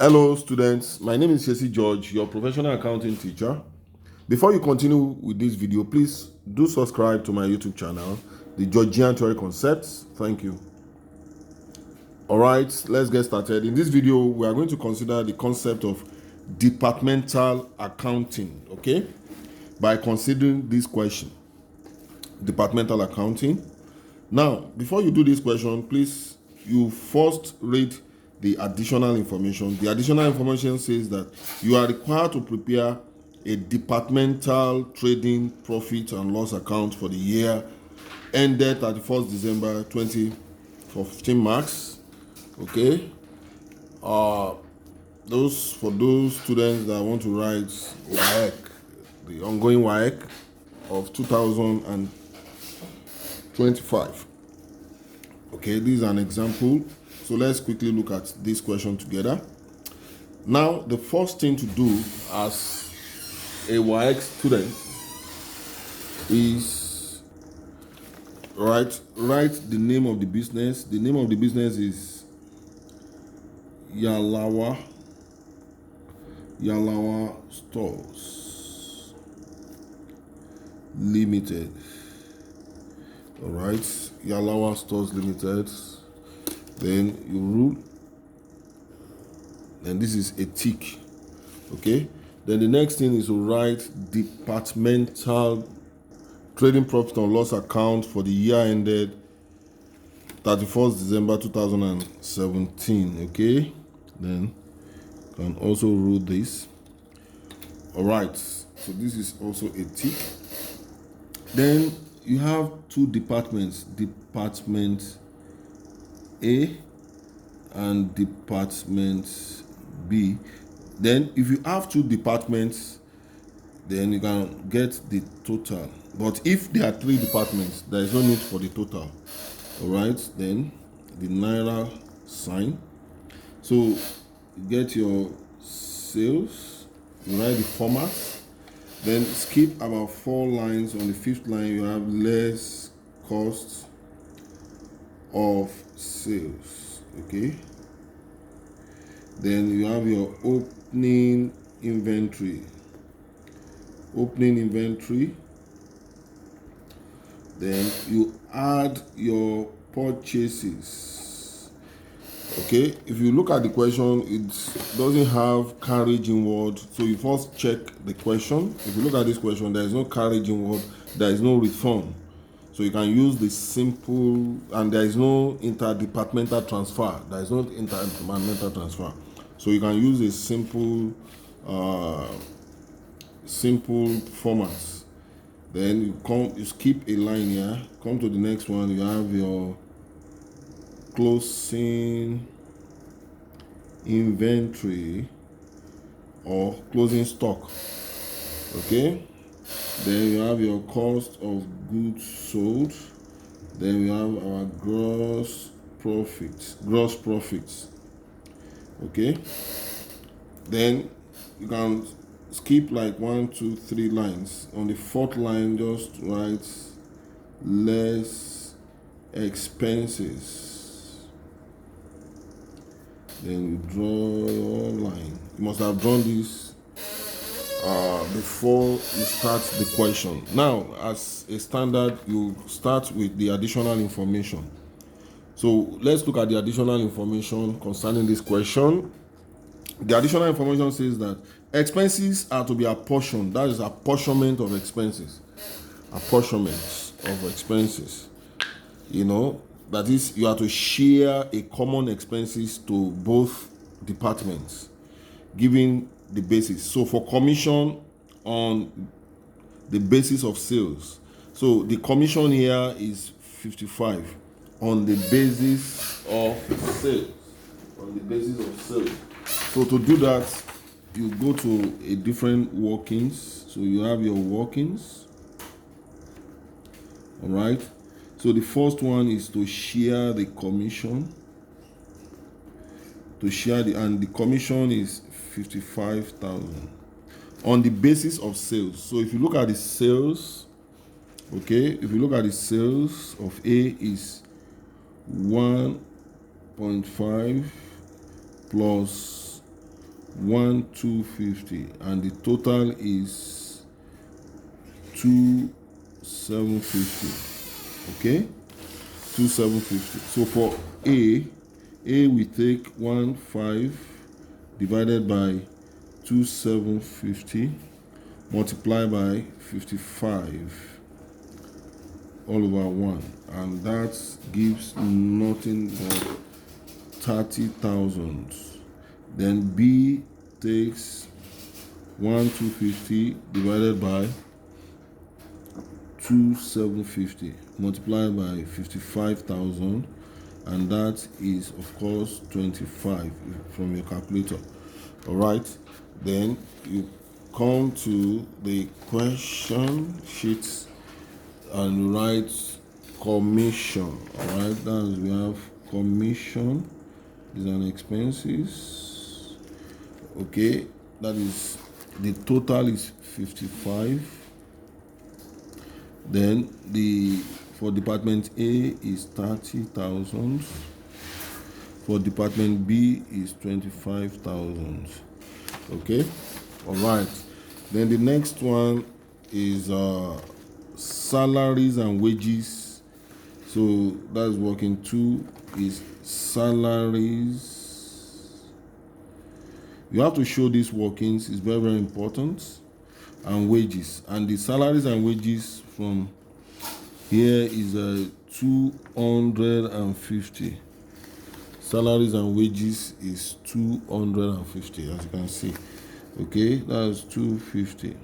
Hello students, my name is Jesse George, your professional accounting teacher. Before you continue with this video, please do subscribe to my YouTube channel, the Georgian Theory Concepts. Thank you. Alright, let's get started. In this video, we are going to consider the concept of departmental accounting, okay? By considering this question, departmental accounting. Now, before you do this question, please, you first read the additional information. The additional information says that you are required to prepare a departmental trading profit and loss account for the year ended 31st December 20 for 15 marks. Okay. Those students that want to write WAEC, the ongoing WAEC of 2025. Okay, this is an example. So let's quickly look at this question together. Now, the first thing to do as a WAEC student is write the name of the business. The name of the business is Yalawa Stores Limited. All right, Yalawa Stores Limited. Then you rule, and this is a tick. Okay, then the next thing is to write departmental trading profit and loss account for the year ended 31st December 2017. Okay, then you can also rule this. All right, so this is also a tick. Then you have two departments, Department A and Department B. Then if you have two departments, then you can get the total. But if there are three departments, there is no need for the total. All right, then the Naira sign. So you get your sales, you write the format, then skip about 4 lines. On the 5th line, you have less cost of sales. Okay, then you have your opening inventory. Then you add your purchases. Okay, if you look at the question, it doesn't have carriage in word, so you first check the question. If you look at this question, there is no carriage in word, there is no return. So you can use the simple, and there is no interdepartmental transfer. So you can use a simple format. Then you skip a line here, come to the next one, you have your closing inventory or closing stock. Okay, then you have your cost of goods sold. Then we have our gross profits. Okay, then you can skip like 1, 2, 3 lines. On the 4th line, just write less expenses. Then you draw your line. You must have drawn this before you start the question. Now, as a standard, you start with the additional information. So let's look at the additional information concerning this question. The additional information says that expenses are to be apportioned. That is apportionment of expenses. You know, that is, you have to share a common expenses to both departments, given the basis. So for commission on the basis of sales, so the commission here is 55 on the basis of sales. So to do that, you go to a different workings. So you have your workings. All right. So the first one is to share the commission. And the commission is 55,000 on the basis of sales. So if you look at the sales, okay, if you look at the sales of A is 1.5 plus 1,250, and the total is 2,750. Okay, 2,750. So for A we take 1,5 divided by 2,750 multiply by 55 all over 1, and that gives nothing but 30,000. Then B takes 1,250 divided by 2,750 multiplied by 55,000, and that is of course 25 from your calculator. All right, then you come to the question sheet and you write commission. All right, that's we have commission is an expenses. Okay, that is the total is 55. Then the for department A is 30,000. For department B is 25,000. Okay, all right. Then the next one is salaries and wages. So that's working 2 is salaries. You have to show these workings, is very, very important, and wages. And the salaries and wages from here is 250. Salaries and wages is 250, as you can see. Okay, that's 250.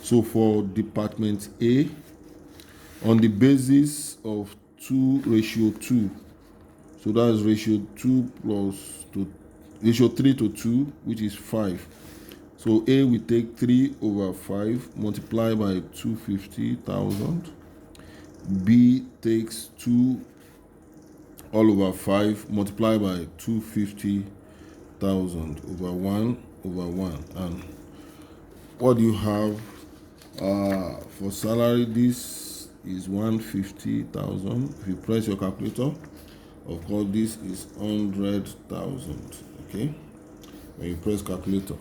So for department A, on the basis of 2:2, so that's ratio 2 plus to ratio 3 to 2, which is 5. So A we take 3/5 multiply by 250,000. B takes 2 all over 5 multiply by 250,000 over 1/1. And what do you have for salary? This is 150,000. If you press your calculator, of course this is 100,000. Okay, when you press calculator.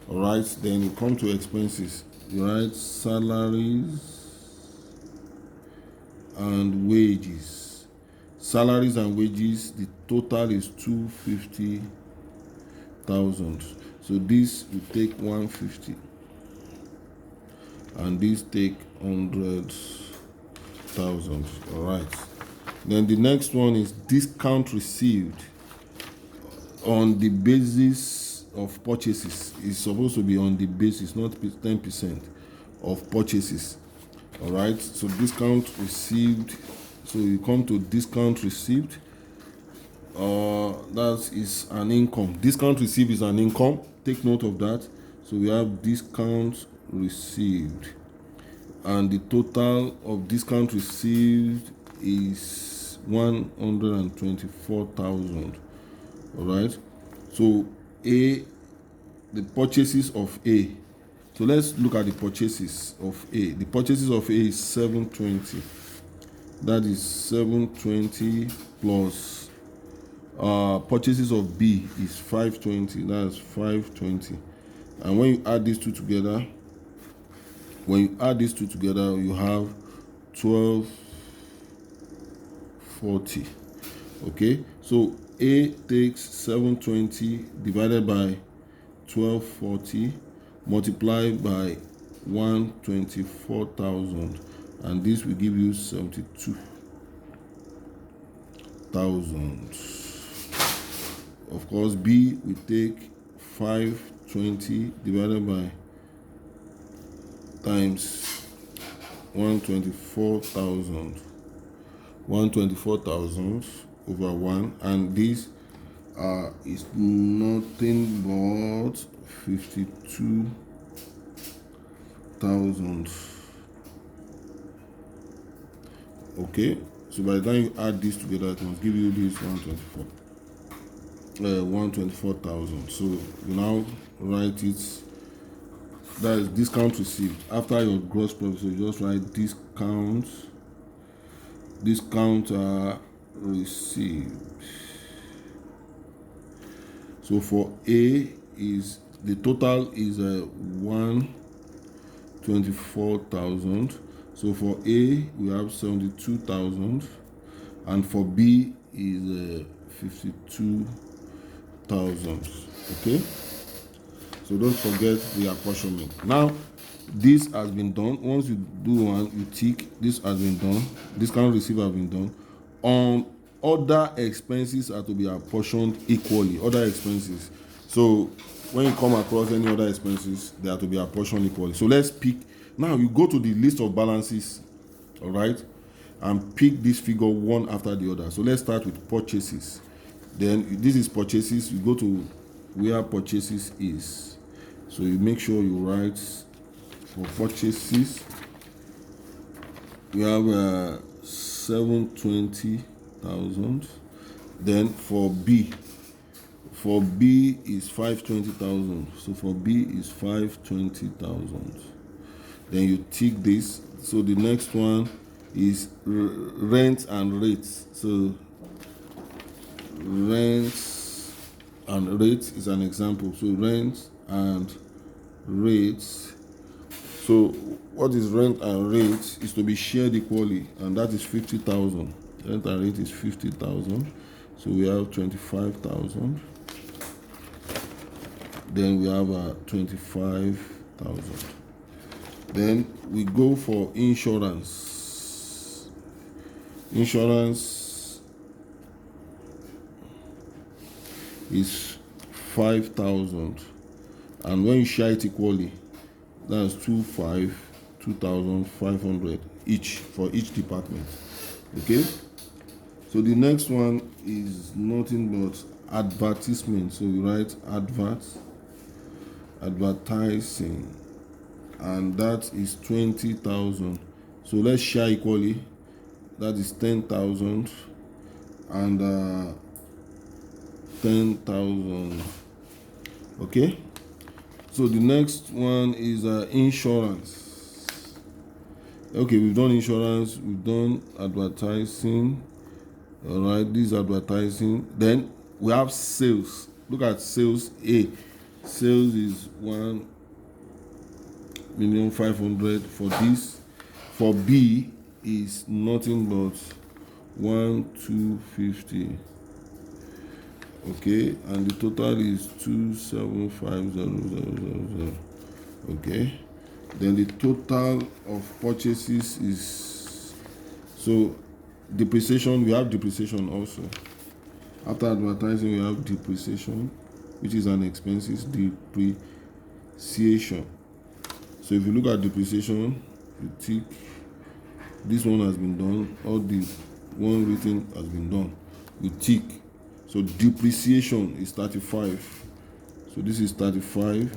All right, then you come to expenses. You write salaries and wages. Salaries and wages, the total is 250,000. So this will take 150, and this take 100,000. All right. Then the next one is discount received on the basis of purchases. It's supposed to be on the basis, not 10% of purchases. All right. So discount received. So you come to discount received. That is an income. Discount received is an income. Take note of that. So we have discount received, and the total of discount received is 124,000. All right. So A, the purchases of A. So let's look at the purchases of A. The purchases of A is 720. That is 720 plus purchases of B is 520. That's 520. And when you add these two together, you have 1240. Okay, so A takes 720 divided by 1240 multiplied by 124,000, and this will give you 72,000. Of course, B will take 520 divided by times 124,000 over 1, and this is nothing but 52,000. Okay, so by the time you add this together, it must give you this 124,000. So you now write it. That is discount received. After your gross profit, so you just write discount received. So for A is the total is 124,000. So for A we have 72,000, and for B is 52,000. Okay. So don't forget the apportionment. Now, this has been done. Once you do one, you tick. This has been done. This kind of receipt has been done. On other expenses are to be apportioned equally. Other expenses. So when you come across any other expenses, they are to be apportioned equally. So let's pick. Now you go to the list of balances, all right, and pick this figure one after the other. So let's start with purchases. Then this is purchases. You go to where purchases is. So you make sure you write for purchases. We have 720,000. Then for B is 520,000. So for B is 520,000. Then you tick this. So the next one is rent and rates. So rent and rates is an example. So rent and rates. So what is rent and rates is to be shared equally, and that is 50,000. Rent and rate is 50,000. So we have 25,000. Then we have 25,000. Then we go for insurance. Insurance is 5,000, and when you share it equally, that's 2,500 each for each department. Okay. So the next one is nothing but advertisement. So we write advertising, and that is 20,000. So let's share equally. That is 10,000 and 10,000. Okay. So the next one is insurance. Okay, we've done insurance, we've done advertising. All right, this is advertising. Then we have sales. Look at sales A. Sales is 1,500,000 for this. For B is nothing but 1,250,000. Okay, and the total is 275,000. Okay, then the total of purchases is, so depreciation, we have depreciation also. After advertising, we have depreciation, which is an expenses, depreciation. So if you look at depreciation, you tick. This one has been done. All the one written has been done. We tick. So depreciation is 35. So this is 35.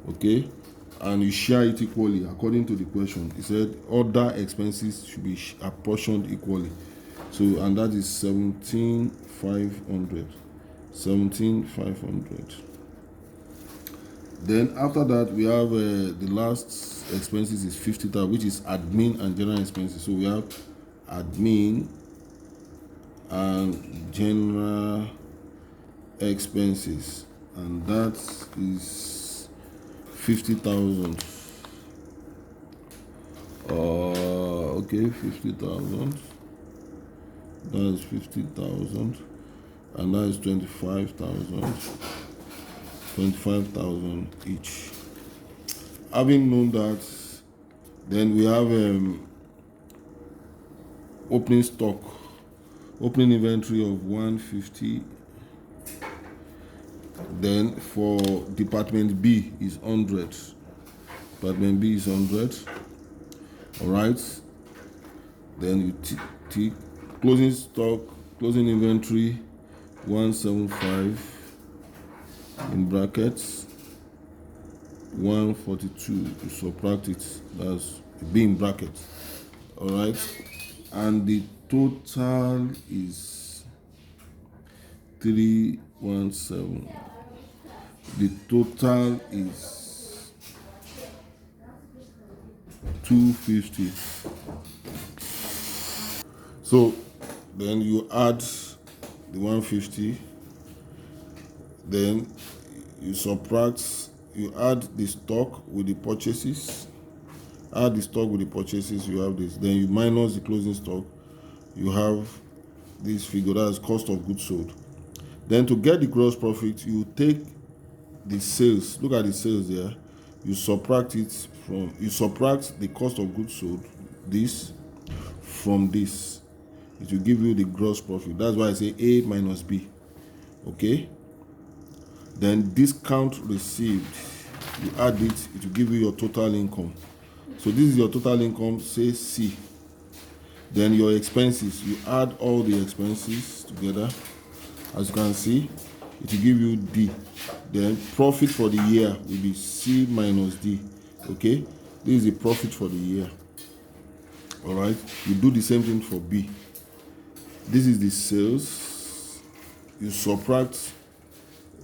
Okay, and you share it equally according to the question. It said other expenses should be apportioned equally. So, and that is 17,500. 17,500. Then after that, we have the last expenses is 50,000, which is admin and general expenses. So we have admin and general expenses, and that is 50,000. Okay, 50,000. That is 50,000, and that is 25,000. 25,000 each. Having known that, then we have opening stock, opening inventory of 150. Then for department B is 100. Department B is 100. All right. Then you tick closing stock, closing inventory 175 in brackets 142. You subtract it. That's B in brackets. All right. And the total is 317. The total is 250. So then you add the 150 Then you subtract, you add the stock with the purchases. Add the stock with the purchases, you have this. Then you minus the closing stock, you have this figure, that is cost of goods sold. Then to get the gross profit, you take the sales. Look at the sales there. You subtract the cost of goods sold, this, from this. It will give you the gross profit. That's why I say A minus B. Okay? Then discount received, you add it will give you your total income. So this is your total income, say C. Then your expenses, you add all the expenses together. As you can see, it will give you D. Then profit for the year will be C minus D. Okay, this is the profit for the year. All right, you do the same thing for B. This is the sales. You subtract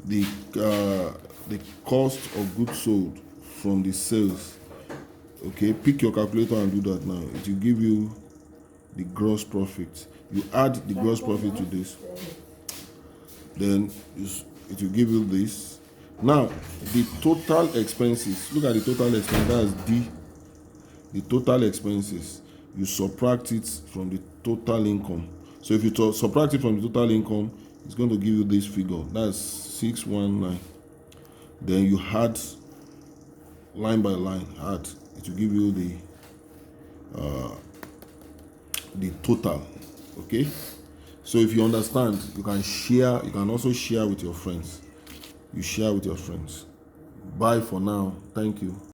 the cost of goods sold from the sales. Okay, pick your calculator and do that now. It will give you the gross profit. You add the gross profit to this, then it will give you this. Now the total expenses, look at the total expense, that's D. The total expenses, you subtract it from the total income. So if you subtract it from the total income, it's going to give you this figure, that's 619. Then you add line by line, add, it will give you the total. Okay, so if you understand, you can share, you can also share with your friends. You share with your friends. Bye for now. Thank you.